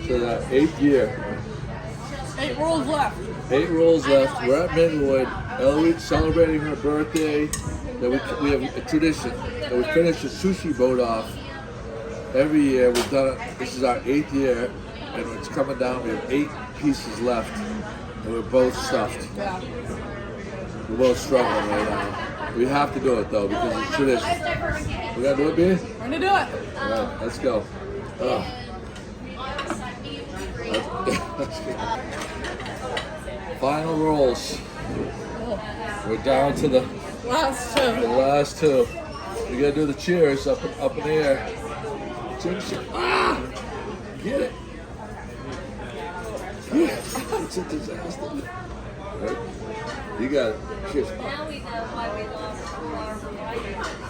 to the 8th year. 8 rolls left. 8 rolls left. We're at Minglewood. Eloise celebrating her birthday. That we have a tradition that we finish the sushi boat off every year. We've done it. This is our 8th year, and it's coming down. We have 8 pieces left, and we're both stuffed. Yeah. We're both struggling right now. We have to do it though because it's tradition. We gotta do it, B? We're gonna do it. All right, let's go. Let's go. Final rolls. We're down to the Last 2. last 2. We gotta do the cheers up in the air. Cheers. Ah! Get it. Yeah. It's a disaster. Right? You got it. Cheers. Now we know why we lost our